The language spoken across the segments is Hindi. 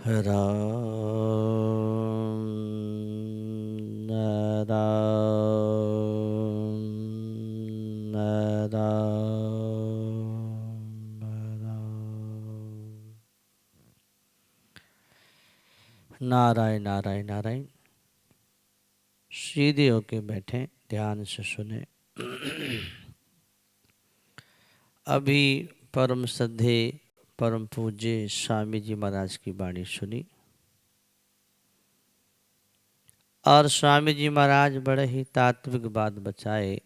राम राम नारायण नारायण नारायण। सीधे होके बैठे, ध्यान से सुने। अभी परम श्रद्धे परम पूज्य स्वामी जी महाराज की वाणी सुनी और स्वामी जी महाराज बड़े ही तात्विक बात बचाए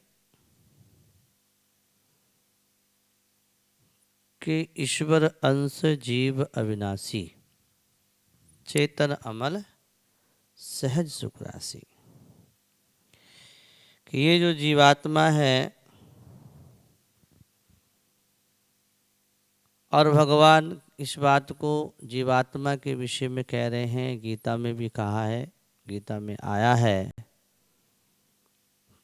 कि ईश्वर अंश जीव अविनाशी, चेतन अमल सहज सुख राशि। कि ये जो जीवात्मा है और भगवान इस बात को जीवात्मा के विषय में कह रहे हैं, गीता में भी कहा है, गीता में आया है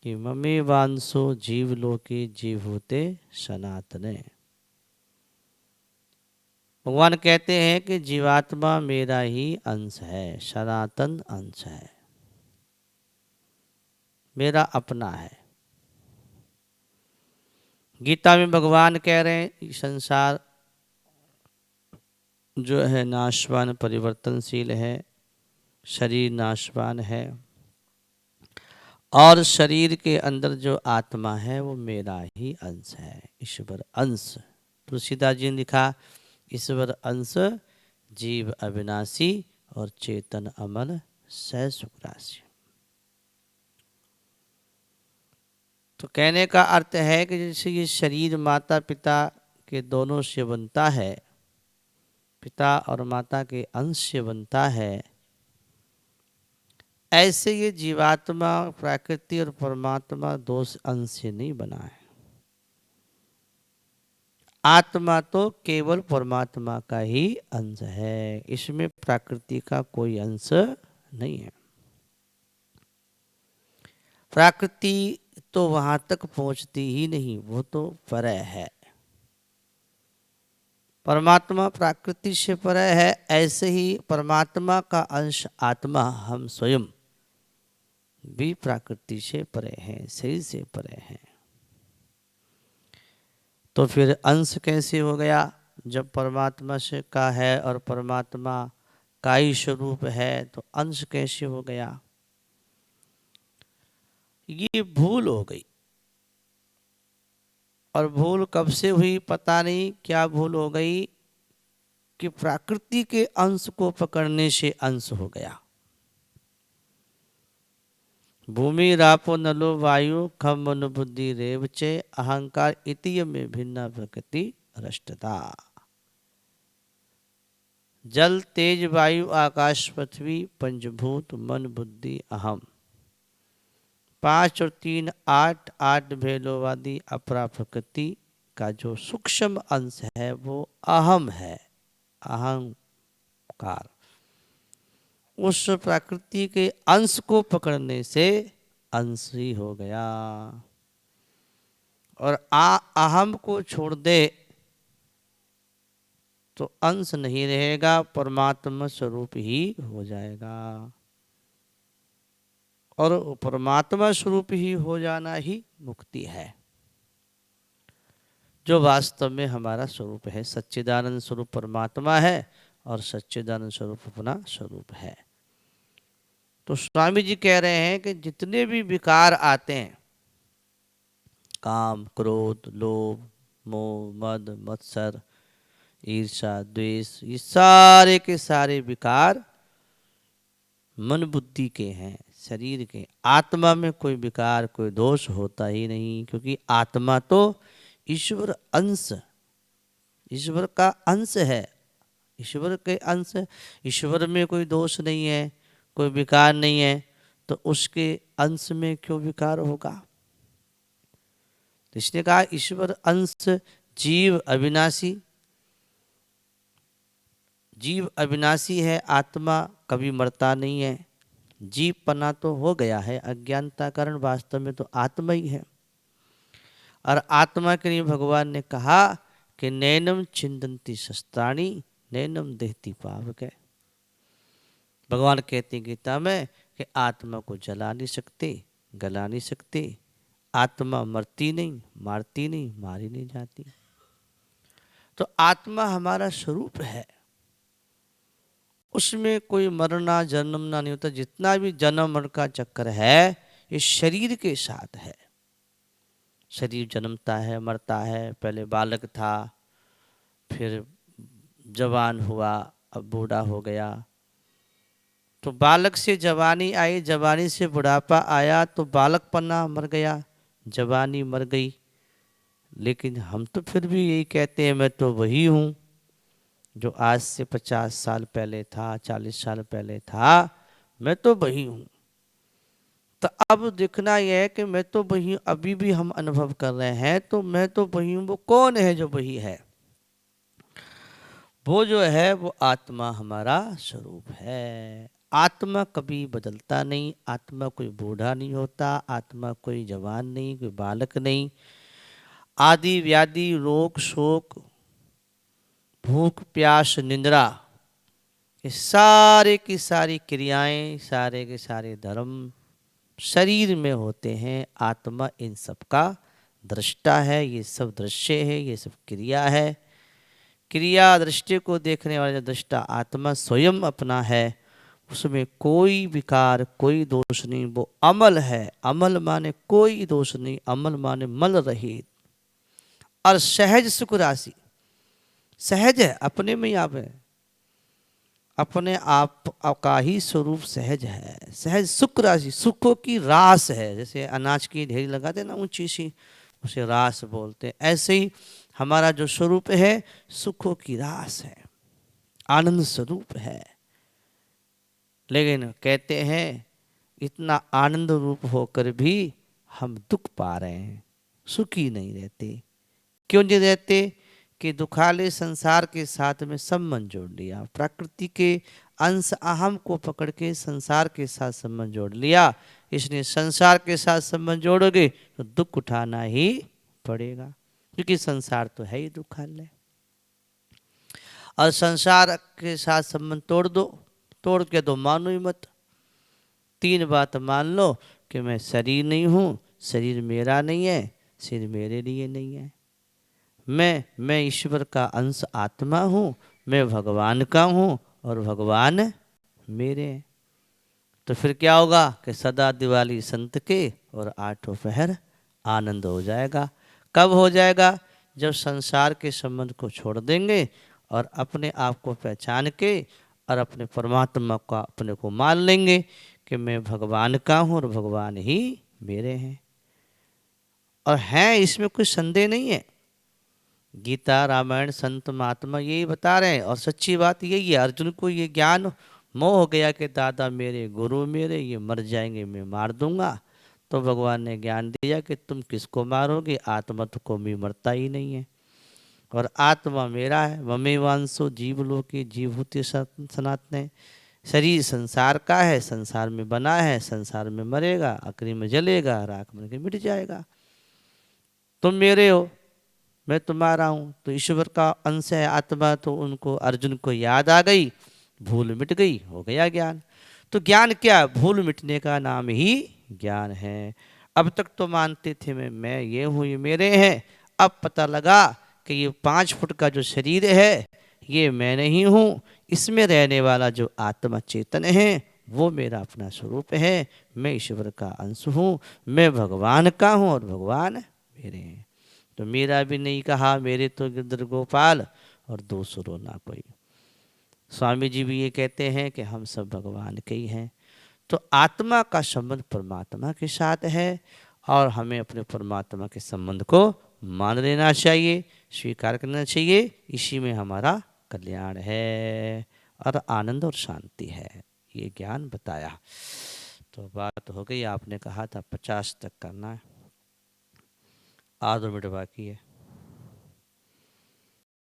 कि ममे वांसो जीवलोके जीवभूते सनातने। भगवान कहते हैं कि जीवात्मा मेरा ही अंश है, सनातन अंश है, मेरा अपना है। गीता में भगवान कह रहे हैं संसार जो है नाशवान परिवर्तनशील है, शरीर नाशवान है और शरीर के अंदर जो आत्मा है वो मेरा ही अंश है, ईश्वर अंश। तुलसीदास जी ने लिखा, ईश्वर अंश जीव अविनाशी और चेतन अमल सहज सुख राशि। तो कहने का अर्थ है कि जैसे ये शरीर माता पिता के दोनों से बनता है, पिता और माता के अंश से बनता है, ऐसे ये जीवात्मा प्रकृति और परमात्मा दो अंश से नहीं बना है। आत्मा तो केवल परमात्मा का ही अंश है, इसमें प्रकृति का कोई अंश नहीं है। प्रकृति तो वहां तक पहुंचती ही नहीं, वो तो परे है। परमात्मा प्रकृति से परे है, ऐसे ही परमात्मा का अंश आत्मा हम स्वयं भी प्रकृति से परे हैं, शरीर से परे हैं। तो फिर अंश कैसे हो गया जब परमात्मा से का है और परमात्मा का ही स्वरूप है, तो अंश कैसे हो गया? ये भूल हो गई। और भूल कब से हुई पता नहीं, क्या भूल हो गई कि प्रकृति के अंश को पकड़ने से अंश हो गया। भूमि रापो नलो वायु खम मनु बुद्धि रेव चे अहंकार इतिय में भिन्न प्रकृति रष्टता। जल तेज वायु आकाश पृथ्वी पंचभूत मन बुद्धि अहम, 5 और 3 8 8 भेलोवादी अपरा प्रकृति का जो सूक्ष्म अंश है वो अहम है, अहंकार। उस प्रकृति के अंश को पकड़ने से अंश ही हो गया। और अहम को छोड़ दे तो अंश नहीं रहेगा, परमात्मा स्वरूप ही हो जाएगा। और परमात्मा स्वरूप ही हो जाना ही मुक्ति है, जो वास्तव में हमारा स्वरूप है। सच्चिदानंद स्वरूप परमात्मा है और सच्चिदानंद स्वरूप अपना स्वरूप है। तो स्वामी जी कह रहे हैं कि जितने भी विकार आते हैं, काम क्रोध लोभ मोह मद मत्सर ईर्षा द्वेष, ये सारे के सारे विकार मन बुद्धि के हैं, शरीर के। आत्मा में कोई विकार कोई दोष होता ही नहीं, क्योंकि आत्मा तो ईश्वर अंश, ईश्वर का अंश है, ईश्वर के अंश। ईश्वर में कोई दोष नहीं है, कोई विकार नहीं है, तो उसके अंश में क्यों विकार होगा? तो इसने कहा ईश्वर अंश जीव अविनाशी, जीव अविनाशी है, आत्मा कभी मरता नहीं है। जीव पना तो हो गया है अज्ञानता कारण, वास्तव में तो आत्मा ही है। और आत्मा के लिए भगवान ने कहा कि नैनम छिंदंती शस्त्राणी नैनम देहती पावक है। भगवान कहते हैं गीता में कि आत्मा को जला नहीं सकते, गला नहीं सकते, आत्मा मरती नहीं, मारती नहीं, मारी नहीं जाती। तो आत्मा हमारा स्वरूप है, उसमें कोई मरना जन्मना नहीं होता। जितना भी जन्म मरण का चक्कर है ये शरीर के साथ है। शरीर जन्मता है, मरता है, पहले बालक था, फिर जवान हुआ, अब बूढ़ा हो गया। तो बालक से जवानी आई, जवानी से बुढ़ापा आया, तो बालकपना मर गया, जवानी मर गई। लेकिन हम तो फिर भी यही कहते हैं मैं तो वही हूँ जो आज से 50 साल पहले था, 40 साल पहले था, मैं तो वही हूँ। तो अब देखना यह है कि मैं तो वही हूँ, अभी भी हम अनुभव कर रहे हैं, तो मैं तो वही हूँ। वो कौन है जो वही है? वो जो है वो आत्मा हमारा स्वरूप है। आत्मा कभी बदलता नहीं, आत्मा कोई बूढ़ा नहीं होता, आत्मा कोई जवान नहीं, कोई बालक नहीं। आदि व्याधि रोग शोक भूख प्यास निंद्रा, ये सारे की सारी क्रियाएं, सारे के सारे धर्म शरीर में होते हैं। आत्मा इन सब का दृष्टा है, ये सब दृश्य है, ये सब क्रिया है। क्रिया दृष्टि को देखने वाला जो दृष्टा आत्मा स्वयं अपना है, उसमें कोई विकार कोई दोष नहीं। वो अमल है, अमल माने कोई दोष नहीं, अमल माने मल रहित और सहज सुख राशि। सहज है, अपने में ही आप है, अपने आप का ही स्वरूप सहज है। सहज सुख राशि, सुखों की रास है। जैसे अनाज की ढेरी लगाते ना ऊंची सी, उसे रास बोलते हैं। ऐसे ही हमारा जो स्वरूप है सुखों की रास है, आनंद स्वरूप है। लेकिन कहते हैं इतना आनंद रूप होकर भी हम दुख पा रहे हैं, सुखी नहीं रहते। क्यों नहीं रहते? कि दुखाले संसार के साथ में संबंध जोड़ लिया, प्रकृति के अंश अहम को पकड़ के संसार के साथ संबंध जोड़ लिया। इसलिए संसार के साथ संबंध जोड़ोगे तो दुख उठाना ही पड़ेगा, क्योंकि संसार तो है ही दुखालय। और संसार के साथ संबंध तोड़ दो, तोड़ के तो मानो ही मत। तीन बात मान लो कि मैं शरीर नहीं हूँ, शरीर मेरा नहीं है, शरीर मेरे लिए नहीं है। मैं ईश्वर का अंश आत्मा हूँ, मैं भगवान का हूँ और भगवान मेरे हैं। तो फिर क्या होगा कि सदा दिवाली संत के और आठों पहर आनंद हो जाएगा। कब हो जाएगा? जब संसार के संबंध को छोड़ देंगे और अपने आप को पहचान के और अपने परमात्मा का अपने को मान लेंगे कि मैं भगवान का हूँ और भगवान ही मेरे हैं। और हैं, इसमें कोई संदेह नहीं है। गीता रामायण संत महात्मा यही बता रहे हैं। और सच्ची बात यही है, अर्जुन को ये ज्ञान मोह हो गया कि दादा मेरे गुरु मेरे ये मर जाएंगे, मैं मार दूंगा। तो भगवान ने ज्ञान दिया कि तुम किसको मारोगे, आत्मा तो कोई मरता ही नहीं है और आत्मा मेरा है। ममे वांसो जीवलोके जीवभूति सनातन। शरीर संसार का है, संसार में बना है, संसार में मरेगा, आखिरी में जलेगा, राख बन के मिट जाएगा। तुम मेरे हो, मैं तुम्हारा हूँ। तो ईश्वर का अंश है आत्मा। तो उनको अर्जुन को याद आ गई, भूल मिट गई, हो गया ज्ञान। तो ज्ञान क्या? भूल मिटने का नाम ही ज्ञान है। अब तक तो मानते थे मैं ये हूँ, ये मेरे हैं। अब पता लगा कि ये 5 फुट का जो शरीर है ये मैं नहीं हूँ, इसमें रहने वाला जो आत्मा चेतन है वो मेरा अपना स्वरूप है। मैं ईश्वर का अंश हूँ, मैं भगवान का हूँ और भगवान मेरे हैं। तो मेरा भी नहीं कहा, मेरे तो गिरधर गोपाल और दूसरो ना कोई। स्वामी जी भी ये कहते हैं कि हम सब भगवान के ही हैं। तो आत्मा का संबंध परमात्मा के साथ है और हमें अपने परमात्मा के संबंध को मान लेना चाहिए, स्वीकार करना चाहिए। इसी में हमारा कल्याण है और आनंद और शांति है। ये ज्ञान बताया। तो बात हो गई, आपने कहा था 50 तक करना है, 8 मिनट बाकी है।